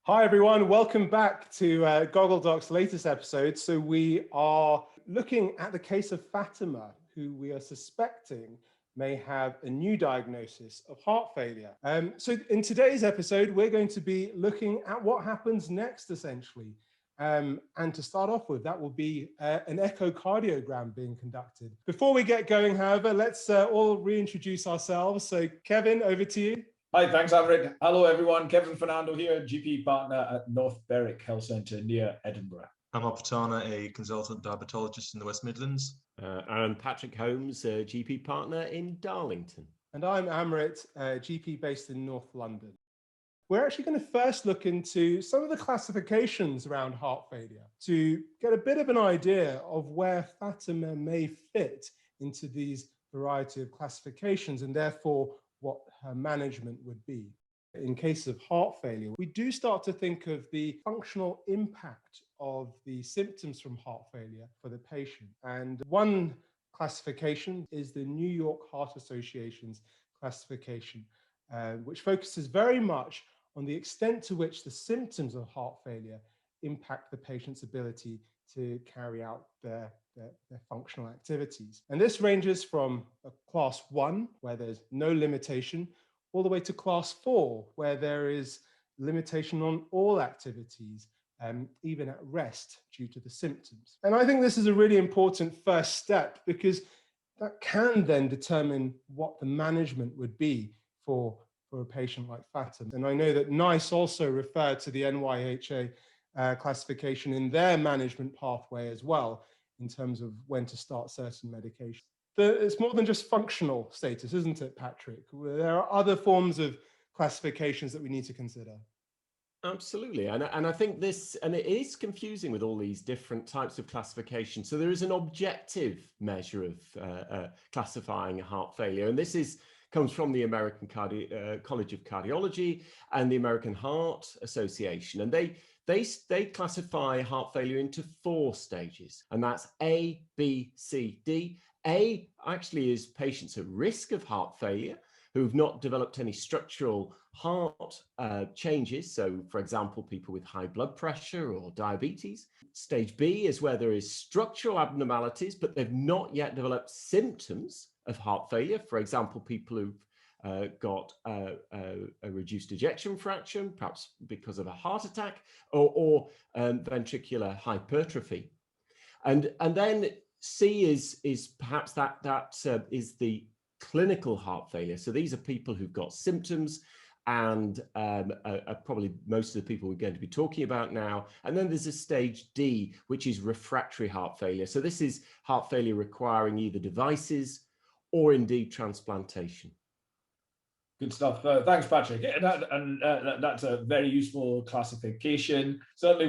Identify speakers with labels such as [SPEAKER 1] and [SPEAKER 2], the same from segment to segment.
[SPEAKER 1] Hi everyone, welcome back to GoggleDocs' latest episode. So we are looking at the case of Fatima, who we are suspecting may have a new diagnosis of heart failure. So in today's episode, we're going to be looking at what happens next, essentially. And to start off with, that will be an echocardiogram being conducted. Before we get going, however, let's all reintroduce ourselves. So Kevin, over to you.
[SPEAKER 2] Hi, thanks, Averick. Hello, everyone. Kevin Fernando here, GP partner at North Berwick Health Centre near Edinburgh.
[SPEAKER 3] I'm Opatana, a consultant diabetologist in the West Midlands.
[SPEAKER 4] I'm Patrick Holmes, a GP partner in Darlington.
[SPEAKER 1] And I'm Amrit, GP based in North London. We're actually going to first look into some of the classifications around heart failure to get a bit of an idea of where Fatima may fit into these variety of classifications and therefore what her management would be. In case of heart failure, we do start to think of the functional impact of the symptoms from heart failure for the patient. And one classification is the New York Heart Association's classification, which focuses very much on the extent to which the symptoms of heart failure impact the patient's ability to carry out their functional activities. And this ranges from a class 1, where there's no limitation, all the way to class 4, where there is limitation on all activities, even at rest due to the symptoms. And I think this is a really important first step because that can then determine what the management would be for a patient like Fatima. And I know that NICE also referred to the NYHA classification in their management pathway as well, in terms of when to start certain medications. It's more than just functional status, isn't it, Patrick? There are other forms of classifications that we need to consider.
[SPEAKER 4] Absolutely. And I think this, and it is confusing with all these different types of classification. So there is an objective measure of classifying heart failure. And this comes from the American College of Cardiology and the American Heart Association. And they classify heart failure into 4 stages, and that's A, B, C, D. A actually is patients at risk of heart failure who've not developed any structural heart changes. So, for example, people with high blood pressure or diabetes. Stage B is where there is structural abnormalities, but they've not yet developed symptoms of heart failure. For example, people who've got a reduced ejection fraction, perhaps because of a heart attack, or ventricular hypertrophy. And then C is perhaps that is the clinical heart failure. So these are people who've got symptoms and probably most of the people we're going to be talking about now. And then there's a stage D, which is refractory heart failure. So this is heart failure requiring either devices or indeed transplantation.
[SPEAKER 2] Good stuff. Thanks, Patrick. That's a very useful classification. Certainly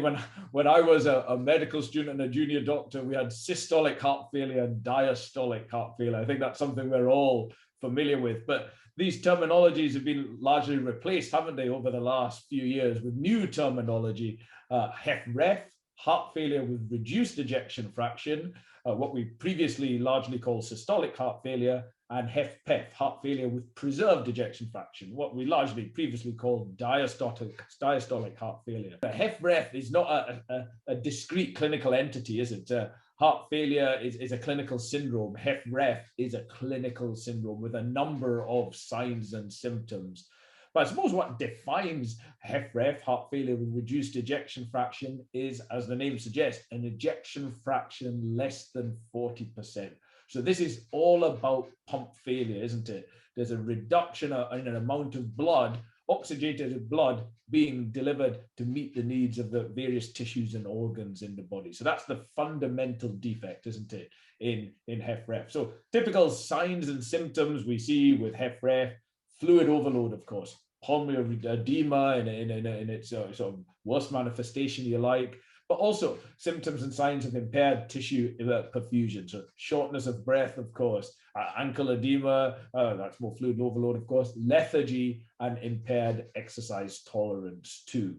[SPEAKER 2] when I was a medical student and a junior doctor, we had systolic heart failure and diastolic heart failure. I think that's something we're all familiar with. But these terminologies have been largely replaced, haven't they, over the last few years with new terminology. HFrEF, heart failure with reduced ejection fraction, what we previously largely called systolic heart failure, and HFpEF, heart failure with preserved ejection fraction, what we largely previously called diastolic heart failure. HFrEF is not a discrete clinical entity, is it? Heart failure is a clinical syndrome. HFrEF is a clinical syndrome with a number of signs and symptoms. But I suppose what defines HFrEF, heart failure with reduced ejection fraction, is, as the name suggests, an ejection fraction less than 40%. So this is all about pump failure, isn't it? There's a reduction in an amount of blood, oxygenated blood, being delivered to meet the needs of the various tissues and organs in the body. So that's the fundamental defect, isn't it, in HFrEF. So typical signs and symptoms we see with HFrEF: fluid overload, of course, pulmonary edema in its sort of worst manifestation, you like, but also symptoms and signs of impaired tissue perfusion. So shortness of breath, of course, ankle edema, that's more fluid overload, of course, lethargy, and impaired exercise tolerance too.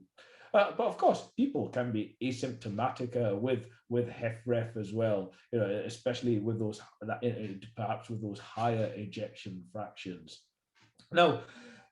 [SPEAKER 2] But of course, people can be asymptomatic with HFrEF as well, especially with those, perhaps with those higher ejection fractions. Now,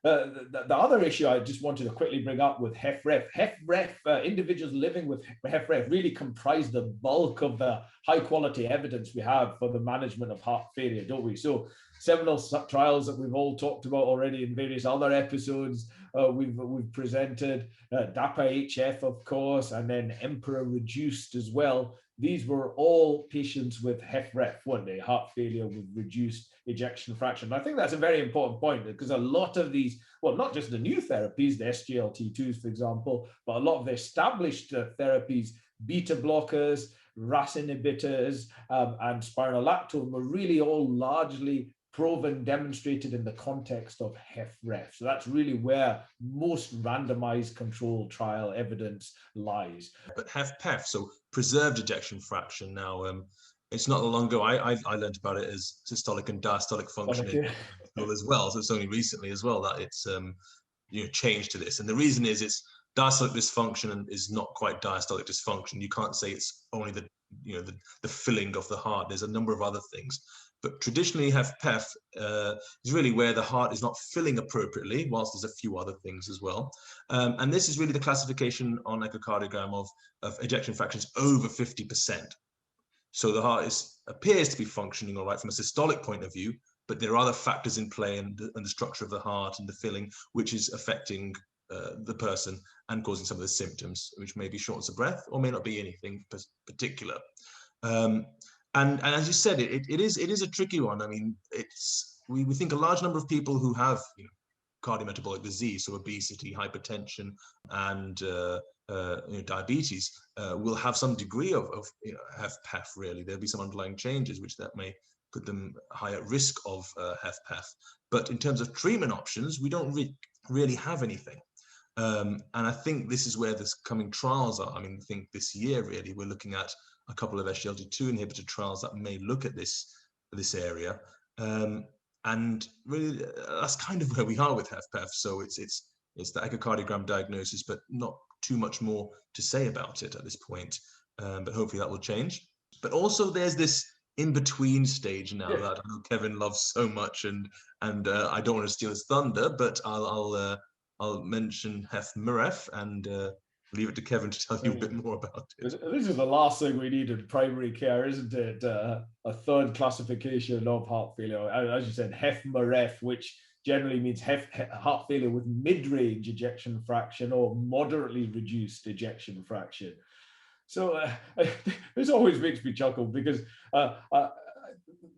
[SPEAKER 2] the other issue I just wanted to quickly bring up with HFrEF. HFrEF, individuals living with HFrEF really comprise the bulk of the high quality evidence we have for the management of heart failure, don't we? So seminal trials that we've all talked about already in various other episodes, we've presented, DAPA-HF, of course, and then Emperor reduced as well. These were all patients with HFrEF, weren't they? Heart failure with reduced ejection fraction. I think that's a very important point, because a lot of these, well, not just the new therapies, the SGLT2s, for example, but a lot of the established therapies, beta blockers, RAS inhibitors, and spironolactone were really all largely proven, demonstrated in the context of HFrEF. So that's really where most randomized controlled trial evidence lies.
[SPEAKER 3] But HFpEF, so preserved ejection fraction, now it's not long ago I learned about it as systolic and diastolic functioning as well. So it's only recently as well that it's changed to this. And the reason is it's diastolic dysfunction is not quite diastolic dysfunction. You can't say it's only the filling of the heart. There's a number of other things. But traditionally, HFpEF is really where the heart is not filling appropriately, whilst there's a few other things as well. And this is really the classification on echocardiogram of ejection fractions over 50%. So the heart appears to be functioning all right from a systolic point of view, but there are other factors in play and the structure of the heart and the filling, which is affecting the person and causing some of the symptoms, which may be shortness of breath or may not be anything particular. And as you said, it is a tricky one. I mean, we think a large number of people who have cardiometabolic disease, so obesity, hypertension, and diabetes, will have some degree of HFpEF. Really, there'll be some underlying changes which that may put them high at risk of HFpEF. But in terms of treatment options, we don't really have anything. And I think this is where the coming trials are. I mean, I think this year really we're looking at a couple of SGLT2 inhibitor trials that may look at this area, and really that's kind of where we are with HFpEF. So it's the echocardiogram diagnosis, but not too much more to say about it at this point. But hopefully that will change. But also there's this in-between stage now that I know Kevin loves so much, and I don't want to steal his thunder, but I'll mention HFmrEF and leave it to Kevin to tell you a bit more about it.
[SPEAKER 2] This is the last thing we need in primary care, isn't it? A third classification of heart failure, as you said, HFmrEF, which generally means heart failure with mid-range ejection fraction or moderately reduced ejection fraction. So this always makes me chuckle, because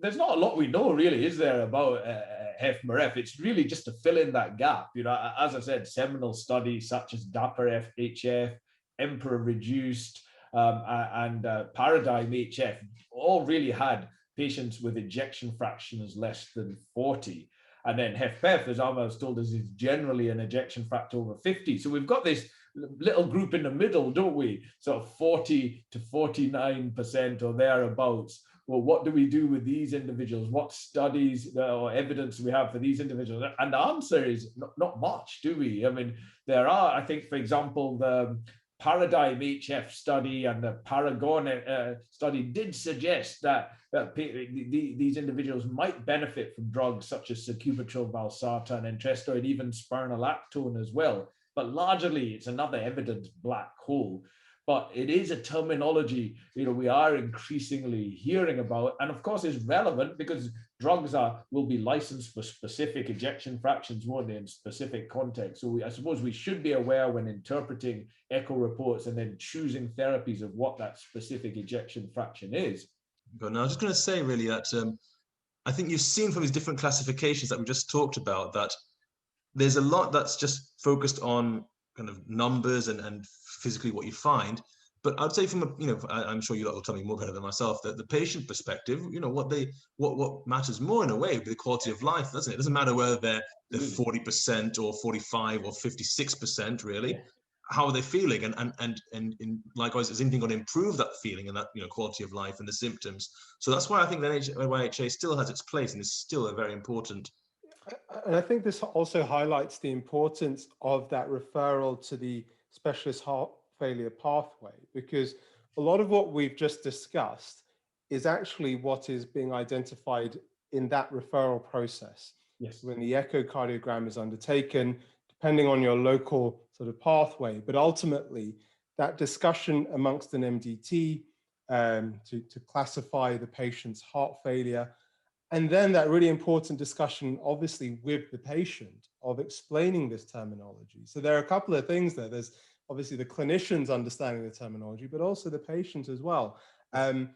[SPEAKER 2] there's not a lot we know, really, is there, about HFmrEF? It's really just to fill in that gap. As I said, seminal studies such as DAPA-HF, Emperor reduced, and Paradigm-HF all really had patients with ejection fractions less than 40. And then HFpEF, as Alma has told us, is generally an ejection fraction over 50. So we've got this little group in the middle, don't we? Sort of 40 to 49% or thereabouts. Well, what do we do with these individuals? What studies or evidence do we have for these individuals? And the answer is not much, do we? I mean, there are, I think, for example, the Paradigm-HF study and the Paragon study did suggest that these individuals might benefit from drugs such as sacubitril, valsartan, and Entresto, and even spironolactone as well. But largely, it's another evidence black hole. But it is a terminology, we are increasingly hearing about, and of course is relevant because drugs will be licensed for specific ejection fractions, won't they, in specific contexts. So I suppose we should be aware when interpreting echo reports and then choosing therapies of what that specific ejection fraction is.
[SPEAKER 3] But now I was just going to say really that I think you've seen from these different classifications that we just talked about that there's a lot that's just focused on kind of numbers and physically what you find. But I'd say from I'm sure you lot will tell me more better than myself, that the patient perspective, what matters more in a way, the quality of life, doesn't it? It doesn't matter whether they're 40% or 45 or 56% really. How are they feeling? And likewise, is anything going to improve that feeling and that quality of life and the symptoms? So that's why I think that NYHA still has its place and is still a very important.
[SPEAKER 1] And I think this also highlights the importance of that referral to the specialist heart failure pathway, because a lot of what we've just discussed is actually what is being identified in that referral process.
[SPEAKER 2] Yes.
[SPEAKER 1] When the echocardiogram is undertaken, depending on your local sort of pathway, but ultimately that discussion amongst an MDT to classify the patient's heart failure, and then that really important discussion, obviously, with the patient of explaining this terminology. So there are a couple of things there. There's obviously the clinicians understanding the terminology, but also the patient as well. And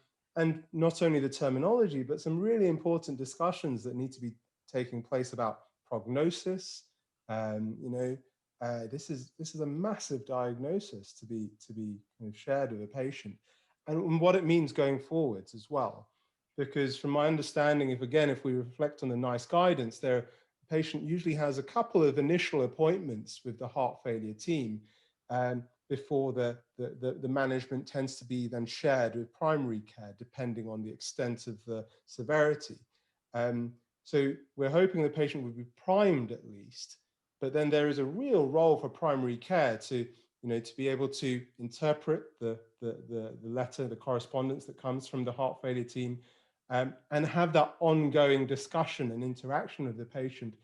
[SPEAKER 1] not only the terminology, but some really important discussions that need to be taking place about prognosis. This is a massive diagnosis to be kind of shared with a patient, and what it means going forwards as well. Because from my understanding, if we reflect on the NICE guidance, the patient usually has a couple of initial appointments with the heart failure team before the management tends to be then shared with primary care, depending on the extent of the severity. So we're hoping the patient would be primed at least, but then there is a real role for primary care to be able to interpret the letter, the correspondence that comes from the heart failure team, and have that ongoing discussion and interaction with the patient.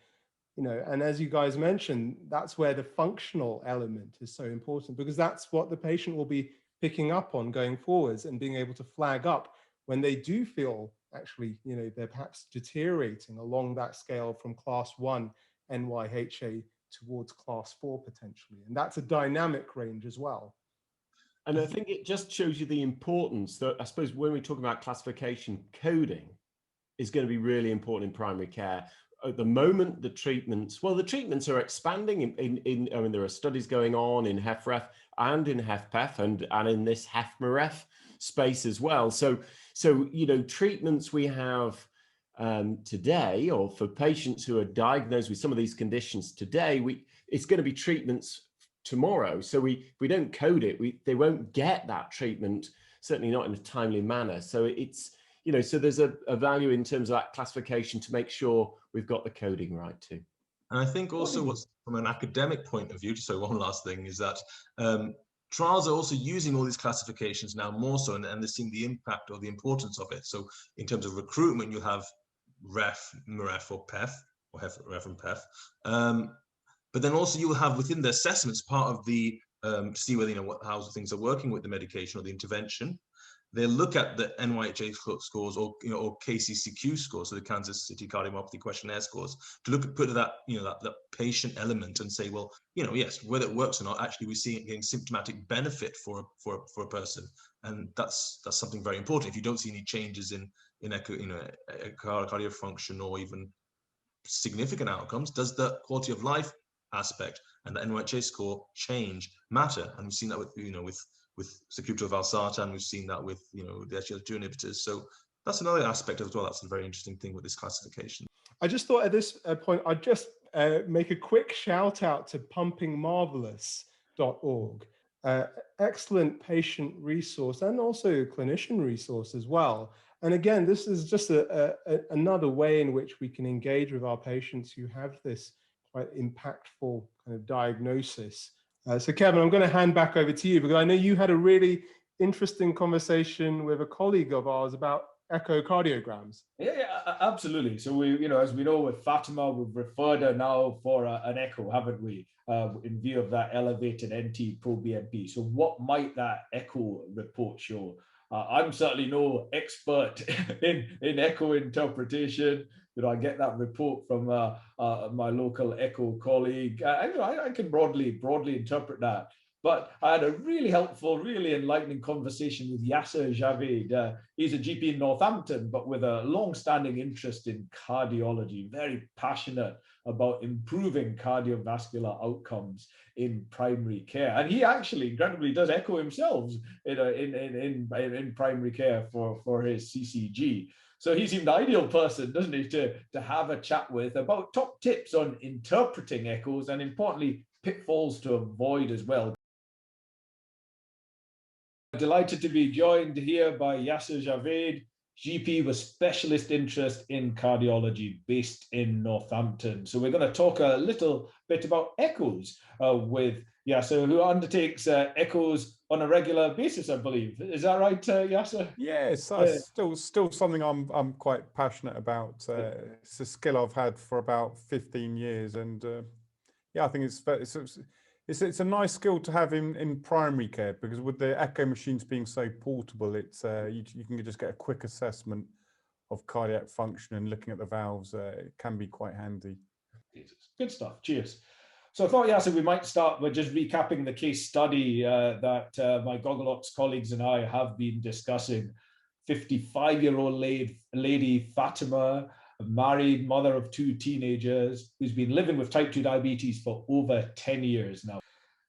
[SPEAKER 1] And as you guys mentioned, that's where the functional element is so important, because that's what the patient will be picking up on going forwards and being able to flag up when they do feel actually, they're perhaps deteriorating along that scale from class 1 NYHA towards class 4 potentially. And that's a dynamic range as well.
[SPEAKER 4] And I think it just shows you the importance that, I suppose, when we talk about classification, coding is going to be really important in primary care. At the moment, the treatments are expanding. I mean, there are studies going on in HFrEF and in HFpEF and in this HFmrEF space as well. So treatments we have today, or for patients who are diagnosed with some of these conditions today, it's going to be treatments tomorrow. So if we don't code it, they won't get that treatment, certainly not in a timely manner. So it's, so there's a value in terms of that classification to make sure we've got the coding right too.
[SPEAKER 3] And I think also what's from an academic point of view, so one last thing is that trials are also using all these classifications now more so, and they're seeing the impact or the importance of it. So in terms of recruitment, you have REF, MrEF, or PEF, or HFrEF and PEF. But then also you will have within the assessments part of the to see whether how things are working with the medication or the intervention. They look at the NYHA scores or KCCQ scores, so the Kansas City Cardiomyopathy Questionnaire scores, to put that that patient element and say, well, yes, whether it works or not, actually we're seeing getting symptomatic benefit for a person, and that's something very important. If you don't see any changes in cardiac function or even significant outcomes, does the quality of life aspect and the NYHA score matter? And we've seen that with sacubitril valsartan, we've seen that with the SGLT2 inhibitors. So that's another aspect as well. That's a very interesting thing with this classification.
[SPEAKER 1] I just thought at this point I'd just make a quick shout out to pumpingmarvellous.org. Excellent patient resource and also clinician resource as well. And again, this is just another way in which we can engage with our patients who have this quite impactful kind of diagnosis. So Kevin, I'm going to hand back over to you, because I know you had a really interesting conversation with a colleague of ours about echocardiograms.
[SPEAKER 2] Yeah, absolutely. So as we know with Fatima, we've referred her now for an echo, haven't we? In view of that elevated NT-proBNP. So what might that echo report show? I'm certainly no expert in echo interpretation. I get that report from my local echo colleague. I can broadly interpret that. But I had a really helpful, really enlightening conversation with Yassir Javaid. He's a GP in Northampton, but with a long-standing interest in cardiology, very passionate about improving cardiovascular outcomes in primary care. And he actually, incredibly, does echo himself in primary care for his CCG. So he seemed the ideal person, doesn't he, to have a chat with about top tips on interpreting echoes and, importantly, pitfalls to avoid as well. Delighted to be joined here by Yassir Javaid. GP with specialist interest in cardiology, based in Northampton. So we're going to talk a little bit about echoes with Yassir, who undertakes echoes on a regular basis, I believe. Is that right, Yassir?
[SPEAKER 5] Yes, still something I'm quite passionate about. It's a skill I've had for about 15 years, and yeah, I think it's a nice skill to have in primary care, because with the echo machines being so portable, it's you can just get a quick assessment of cardiac function, and looking at the valves it can be quite handy.
[SPEAKER 2] Good stuff. Cheers. So I thought, Yassir, we might start with just recapping the case study that my GoggleDocs colleagues and I have been discussing. 55-year-old lady, Fatima, a married mother of 2 teenagers, who's been living with type 2 diabetes for over 10 years now.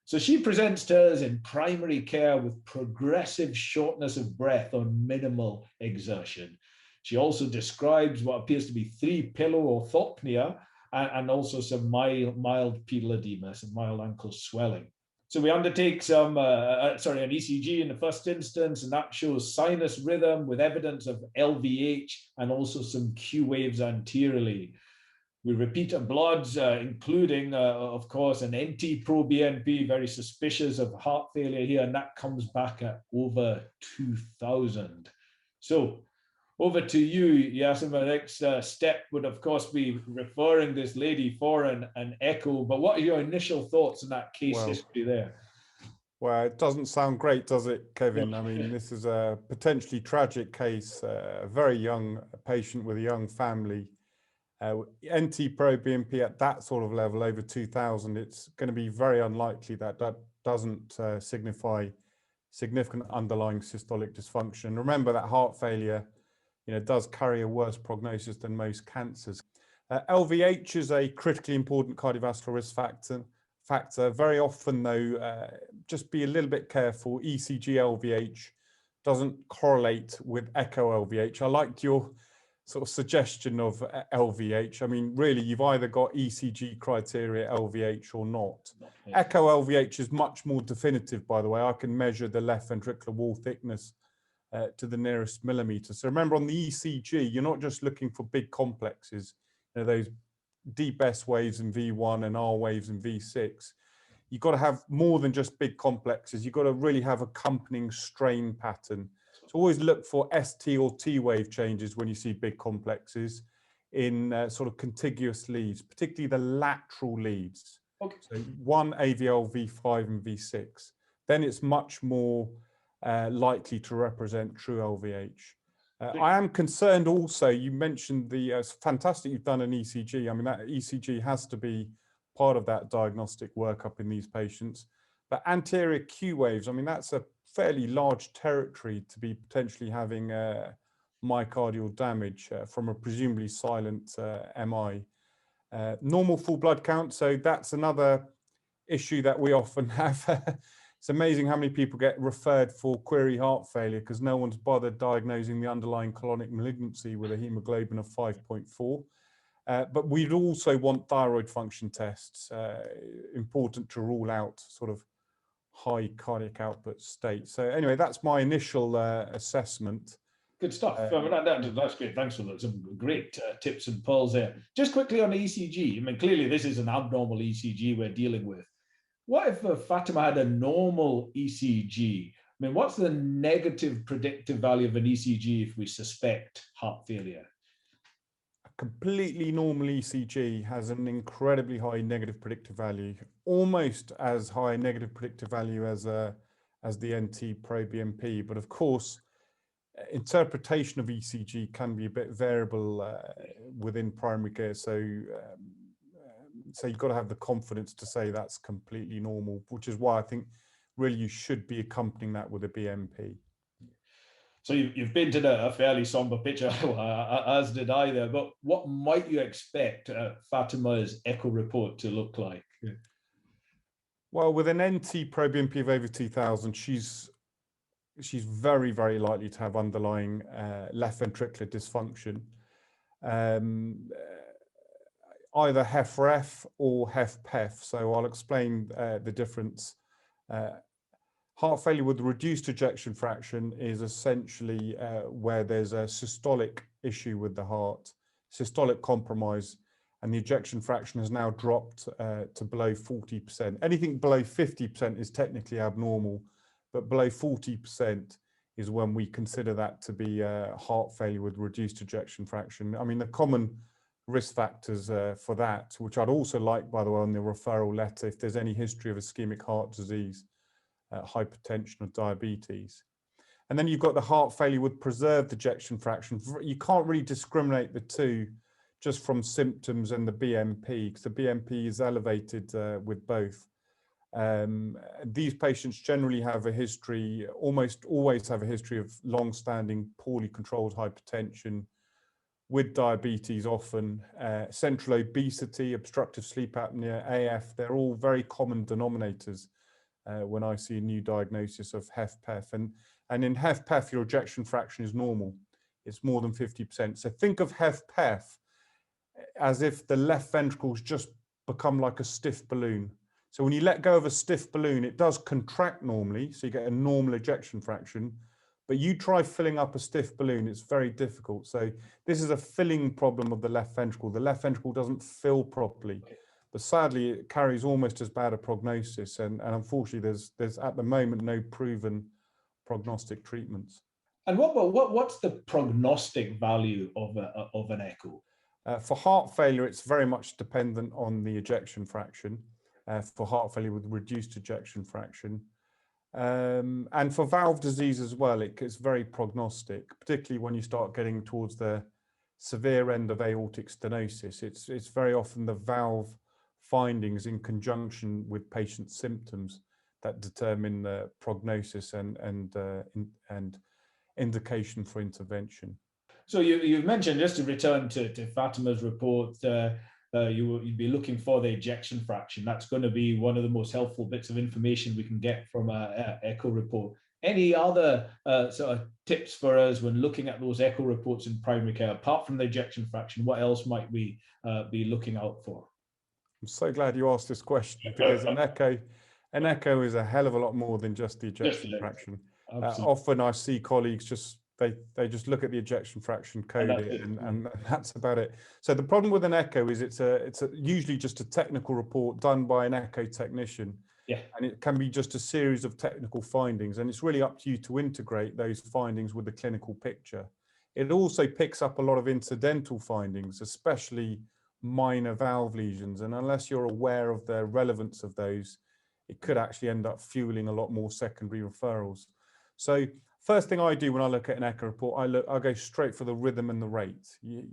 [SPEAKER 2] So she presents to us in primary care with progressive shortness of breath on minimal exertion. She also describes what appears to be 3-pillow orthopnea, and also some mild pedal edema, some mild ankle swelling. So we undertake an ECG in the first instance, and that shows sinus rhythm with evidence of LVH and also some Q waves anteriorly. We repeat our bloods, including, of course, an NT-proBNP, very suspicious of heart failure here, and that comes back at over 2,000. So over to you, Yassir. My next step would, of course, be referring this lady for an echo. But what are your initial thoughts on that case history there?
[SPEAKER 5] Well, it doesn't sound great, does it, Kevin? I mean, this is a potentially tragic case, a very young patient with a young family. NT-proBNP at that sort of level, over 2,000, it's going to be very unlikely that doesn't signify significant underlying systolic dysfunction. Remember that heart failure, does carry a worse prognosis than most cancers. LVH is a critically important cardiovascular risk factor. Very often, though, just be a little bit careful. ECG LVH doesn't correlate with echo LVH. I liked your sort of suggestion of LVH. I mean, really, you've either got ECG criteria LVH or not. Echo LVH is much more definitive, by the way. I can measure the left ventricular wall thickness to the nearest millimeter. So remember, on the ECG, you're not just looking for big complexes, those deep S waves in V1 and R waves in V6. You've got to have more than just big complexes. You've got to really have accompanying strain pattern. So always look for ST or T wave changes when you see big complexes in sort of contiguous leads, particularly the lateral leads. Okay. So 1 AVL, V5 and V6. Then it's much more likely to represent true LVH. I am concerned also, you mentioned it's fantastic you've done an ECG. I mean, that ECG has to be part of that diagnostic workup in these patients. But anterior Q waves, I mean, that's a fairly large territory to be potentially having myocardial damage from a presumably silent MI. Normal full blood count, so that's another issue that we often have. It's amazing how many people get referred for query heart failure because no one's bothered diagnosing the underlying colonic malignancy with a hemoglobin of 5.4. But we'd also want thyroid function tests, important to rule out sort of high cardiac output state. So anyway, that's my initial assessment.
[SPEAKER 2] Good stuff. That's great. Thanks for that. Some great tips and pearls there. Just quickly on the ECG. I mean, clearly this is an abnormal ECG we're dealing with. What if Fatima had a normal ECG? I mean, what's the negative predictive value of an ECG if we suspect heart failure?
[SPEAKER 5] A completely normal ECG has an incredibly high negative predictive value, almost as high negative predictive value as the NT-proBNP. But of course, interpretation of ECG can be a bit variable within primary care. So you've got to have the confidence to say that's completely normal, which is why I think really you should be accompanying that with a BNP.
[SPEAKER 2] So you've painted a fairly somber picture, as did I there, but what might you expect Fatima's echo report to look like?
[SPEAKER 5] Well, with an NT-proBNP of over 2,000, she's very, very likely to have underlying left ventricular dysfunction. Either HFrEF or HFpEF. So I'll explain the difference. Heart failure with reduced ejection fraction is essentially where there's a systolic issue with the heart, systolic compromise, and the ejection fraction has now dropped to below 40%. Anything below 50% is technically abnormal, but below 40% is when we consider that to be heart failure with reduced ejection fraction. I mean, the common risk factors for that, which I'd also like, by the way, on the referral letter, if there's any history of ischemic heart disease, hypertension or diabetes. And then you've got the heart failure with preserved ejection fraction. You can't really discriminate the two just from symptoms and the BMP, because the BMP is elevated with both. These patients generally have a history, almost always have a history of long-standing, poorly controlled hypertension, with diabetes often, central obesity, obstructive sleep apnea, AF, they're all very common denominators when I see a new diagnosis of HFpEF. And in HFpEF, your ejection fraction is normal. It's more than 50%. So think of HFpEF as if the left ventricle's just become like a stiff balloon. So when you let go of a stiff balloon, it does contract normally, so you get a normal ejection fraction, but you try filling up a stiff balloon, it's very difficult. So this is a filling problem of the left ventricle. The left ventricle doesn't fill properly, but sadly it carries almost as bad a prognosis. And unfortunately, there's at the moment no proven prognostic treatments.
[SPEAKER 2] And what's the prognostic value of an echo?
[SPEAKER 5] For heart failure, it's very much dependent on the ejection fraction. For heart failure with reduced ejection fraction. And for valve disease as well, it's very prognostic, particularly when you start getting towards the severe end of aortic stenosis. It's very often the valve findings in conjunction with patient symptoms that determine the prognosis and indication for intervention.
[SPEAKER 2] So you've mentioned, just to return to Fatima's report, you'd be looking for the ejection fraction. That's going to be one of the most helpful bits of information we can get from an echo report. Any other sort of tips for us when looking at those echo reports in primary care, apart from the ejection fraction? What else might we be looking out for? I'm
[SPEAKER 5] so glad you asked this question, because an echo is a hell of a lot more than just the ejection fraction. Often I see colleagues just they just look at the ejection fraction, code it, and that's about it. So the problem with an echo is it's usually just a technical report done by an echo technician. Yeah. And it can be just a series of technical findings, and it's really up to you to integrate those findings with the clinical picture. It also picks up a lot of incidental findings, especially minor valve lesions, and unless you're aware of the relevance of those, it could actually end up fueling a lot more secondary referrals. So first thing I do when I look at an echo report, I go straight for the rhythm and the rate.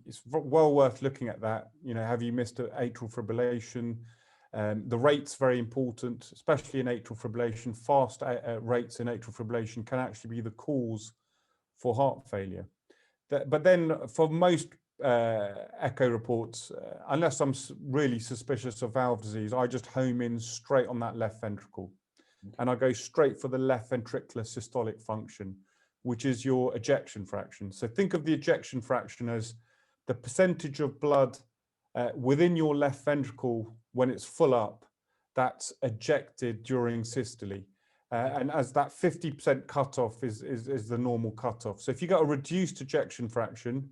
[SPEAKER 5] It's well worth looking at that. You know, have you missed an atrial fibrillation? The rate's very important, especially in atrial fibrillation. Fast rates in atrial fibrillation can actually be the cause for heart failure. But then for most echo reports, unless I'm really suspicious of valve disease, I just home in straight on that left ventricle. And I go straight for the left ventricular systolic function, which is your ejection fraction. So think of the ejection fraction as the percentage of blood within your left ventricle when it's full up that's ejected during systole. And as that 50% cutoff is the normal cutoff. So if you got a reduced ejection fraction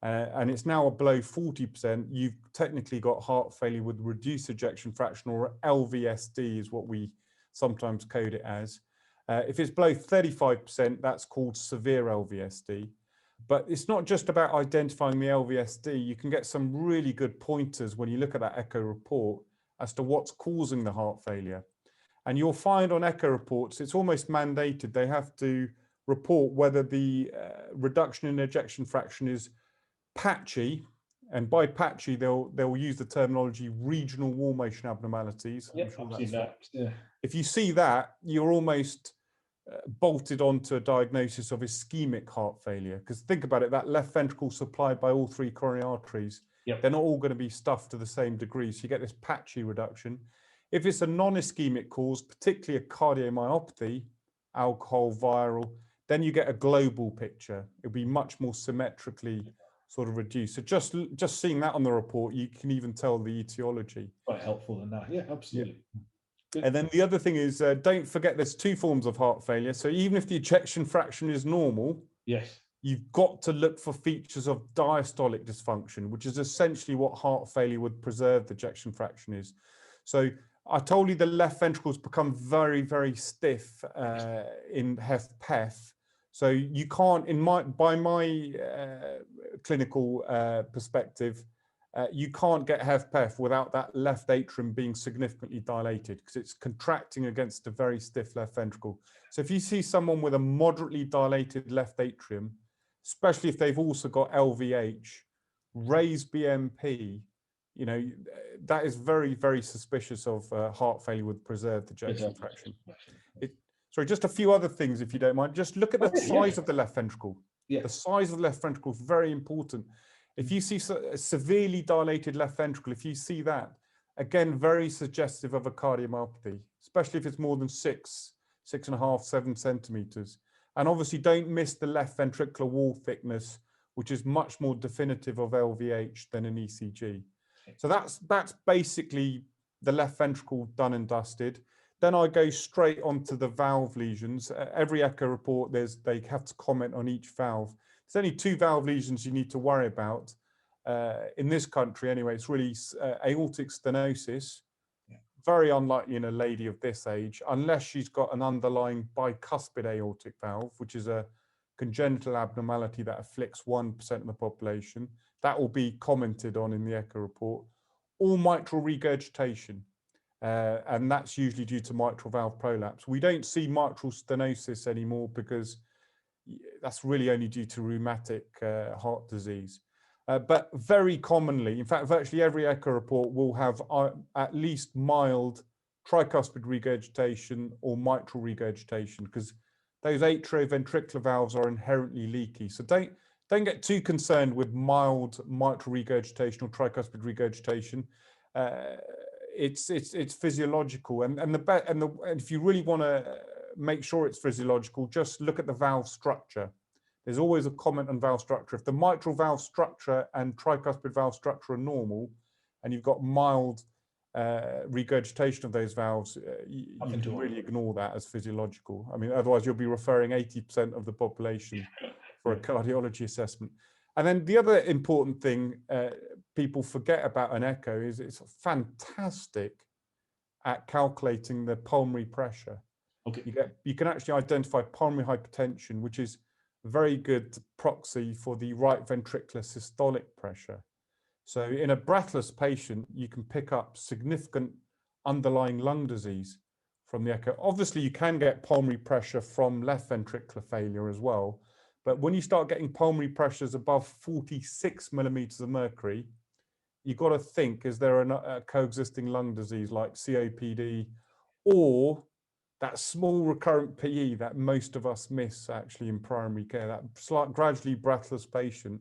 [SPEAKER 5] and it's now below 40%, you've technically got heart failure with reduced ejection fraction, or LVSD is what we sometimes code it as. If it's below 35%, that's called severe LVSD. But it's not just about identifying the LVSD. You can get some really good pointers when you look at that echo report as to what's causing the heart failure. And you'll find on echo reports, it's almost mandated. They have to report whether the reduction in ejection fraction is patchy. And by patchy, they'll use the terminology regional wall motion abnormalities.
[SPEAKER 2] Yeah, I've seen that. Yeah.
[SPEAKER 5] If you see that, you're almost bolted onto a diagnosis of ischemic heart failure. Because think about it, that left ventricle supplied by all three coronary arteries, they're not all going to be stuffed to the same degree. So you get this patchy reduction. If it's a non-ischemic cause, particularly a cardiomyopathy, alcohol, viral, then you get a global picture. It'll be much more symmetrically sort of reduced. So just seeing that on the report, you can even tell the etiology.
[SPEAKER 2] Quite helpful in that. Yeah, absolutely.
[SPEAKER 5] And then the other thing is, don't forget there's two forms of heart failure. So even if the ejection fraction is normal,
[SPEAKER 2] yes,
[SPEAKER 5] you've got to look for features of diastolic dysfunction, which is essentially what heart failure with preserved ejection fraction is. So I told you the left ventricles become very, very stiff in HFpEF. So you can't, by my clinical perspective, you can't get HFpEF without that left atrium being significantly dilated because it's contracting against a very stiff left ventricle. So if you see someone with a moderately dilated left atrium, especially if they've also got LVH, raised BNP, you know, that is very, very suspicious of heart failure with preserved ejection fraction. Sorry, just a few other things, if you don't mind. Just look at the size of the left ventricle. The size of the left ventricle is very important. If you see a severely dilated left ventricle, if you see that, again, very suggestive of a cardiomyopathy, especially if it's more than 6.5, 7 centimeters. And obviously don't miss the left ventricular wall thickness, which is much more definitive of LVH than an ECG. So that's basically the left ventricle done and dusted. Then I go straight onto the valve lesions. Every echo report, they have to comment on each valve. There's only 2 valve lesions you need to worry about. In this country, anyway, it's really aortic stenosis. Very unlikely in a lady of this age, unless she's got an underlying bicuspid aortic valve, which is a congenital abnormality that afflicts 1% of the population. That will be commented on in the echo report. Or mitral regurgitation. And that's usually due to mitral valve prolapse. We don't see mitral stenosis anymore because that's really only due to rheumatic heart disease. But very commonly, in fact, virtually every echo report will have at least mild tricuspid regurgitation or mitral regurgitation because those atrioventricular valves are inherently leaky. So don't get too concerned with mild mitral regurgitation or tricuspid regurgitation. It's physiological, and if you really want to make sure it's physiological, just look at the valve structure. There's always a comment on valve structure. If the mitral valve structure and tricuspid valve structure are normal, and you've got mild regurgitation of those valves, you can really ignore that as physiological. I mean, otherwise you'll be referring 80% of the population for a cardiology assessment. And then the other important thing people forget about an echo is it's fantastic at calculating the pulmonary pressure. You can actually identify pulmonary hypertension, which is a very good proxy for the right ventricular systolic pressure. So in a breathless patient, you can pick up significant underlying lung disease from the echo. Obviously, you can get pulmonary pressure from left ventricular failure as well. But when you start getting pulmonary pressures above 46 millimeters of mercury, you've got to think, is there a coexisting lung disease like COPD or that small recurrent PE that most of us miss actually in primary care, that slight, gradually breathless patient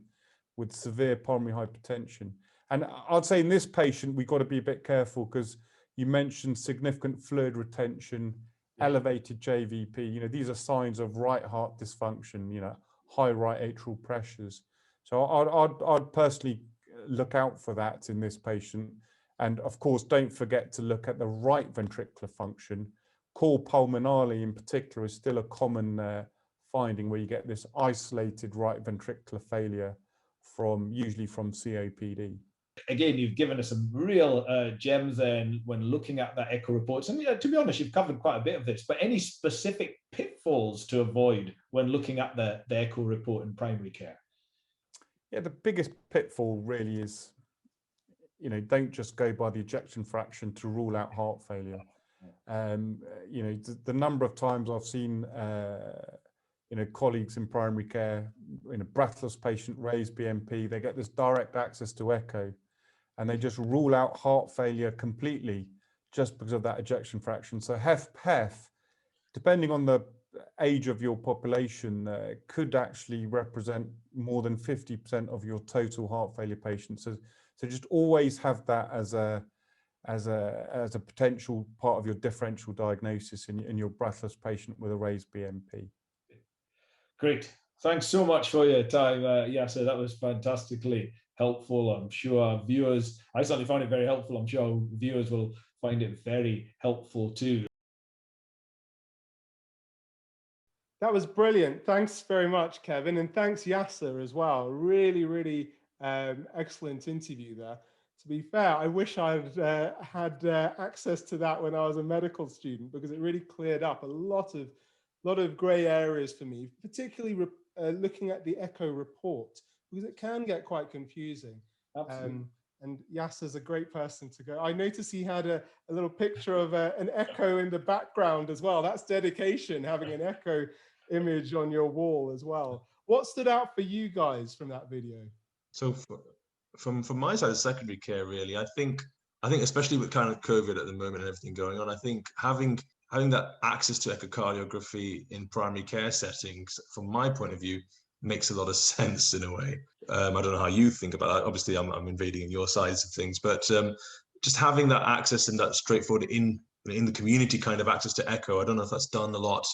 [SPEAKER 5] with severe pulmonary hypertension. And I'd say in this patient, we've got to be a bit careful because you mentioned significant fluid retention, elevated JVP. You know, these are signs of right heart dysfunction, you know, high right atrial pressures. So I'd personally look out for that in this patient. And of course, don't forget to look at the right ventricular function. Cor pulmonale in particular is still a common finding where you get this isolated right ventricular failure usually from COPD.
[SPEAKER 2] Again, you've given us some real gems then when looking at that echo reports. And to be honest, you've covered quite a bit of this, but any specific pitfalls to avoid when looking at the echo report in primary care?
[SPEAKER 5] Yeah, the biggest pitfall really is, you know, don't just go by the ejection fraction to rule out heart failure. You know, the number of times I've seen, you know, colleagues in primary care, in a breathless patient raise BNP, they get this direct access to echo and they just rule out heart failure completely just because of that ejection fraction. So HFpEF, depending on the age of your population, could actually represent more than 50% of your total heart failure patients. So just always have that as a potential part of your differential diagnosis in your breathless patient with a raised BNP. Great.
[SPEAKER 2] Thanks so much for your time, Yassir. That was fantastically helpful. I'm sure our viewers, I certainly found it very helpful. I'm sure our viewers will find it very helpful too.
[SPEAKER 1] That was brilliant. Thanks very much, Kevin. And thanks, Yassir, as well. Really, really excellent interview there. To be fair, I wish I'd had access to that when I was a medical student, because it really cleared up a lot of grey areas for me, particularly looking at the echo report, because it can get quite confusing.
[SPEAKER 2] Absolutely.
[SPEAKER 1] And Yassir's a great person to go. I noticed he had a little picture of an echo in the background as well. That's dedication, having an echo image on your wall as well. What stood out for you guys from that video?
[SPEAKER 3] So from my side of secondary care, really, I think especially with kind of COVID at the moment and everything going on, I think having that access to echocardiography in primary care settings, from my point of view, makes a lot of sense in a way. I don't know how you think about that. Obviously, I'm invading in your sides of things, but just having that access and that straightforward in the community kind of access to echo, I don't know if that's done a lot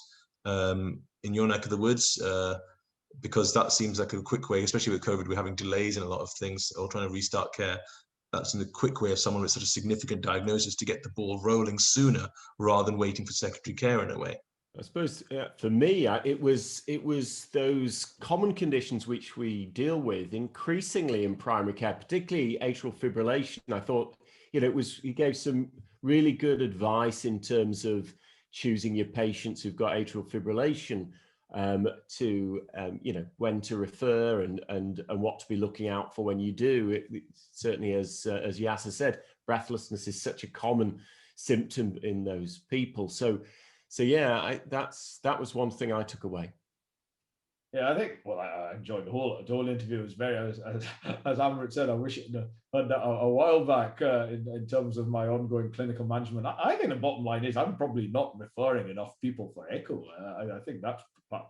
[SPEAKER 3] in your neck of the woods, because that seems like a quick way, especially with COVID, we're having delays in a lot of things or trying to restart care. That's in a quick way of someone with such a significant diagnosis to get the ball rolling sooner rather than waiting for secondary care in a way.
[SPEAKER 4] I suppose for me, it was those common conditions which we deal with increasingly in primary care, particularly atrial fibrillation. I thought, he gave some really good advice in terms of choosing your patients who've got atrial fibrillation, to when to refer and what to be looking out for when you do. Certainly, as Yassir said, breathlessness is such a common symptom in those people. So yeah, that was one thing I took away.
[SPEAKER 2] Yeah, I think, well, I enjoyed the whole interview. It was very, as Amrit said, I wish it had a while back in terms of my ongoing clinical management. I think the bottom line is I'm probably not referring enough people for echo. I think that's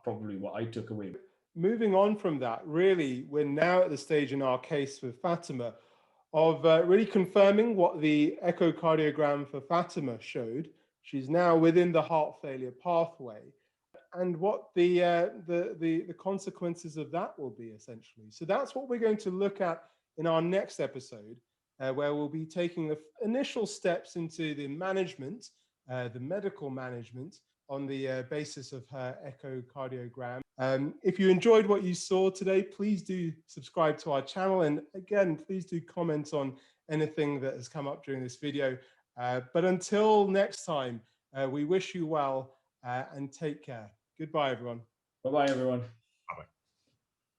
[SPEAKER 2] probably what I took away.
[SPEAKER 1] Moving on from that, really, we're now at the stage in our case with Fatima of really confirming what the echocardiogram for Fatima showed. She's now within the heart failure pathway, and what the consequences of that will be, essentially. So that's what we're going to look at in our next episode, where we'll be taking the initial steps into the management, the medical management, on the basis of her echocardiogram. If you enjoyed what you saw today, please do subscribe to our channel. And again, please do comment on anything that has come up during this video. But until next time, we wish you well and take care. Goodbye, everyone.
[SPEAKER 2] Bye-bye, everyone.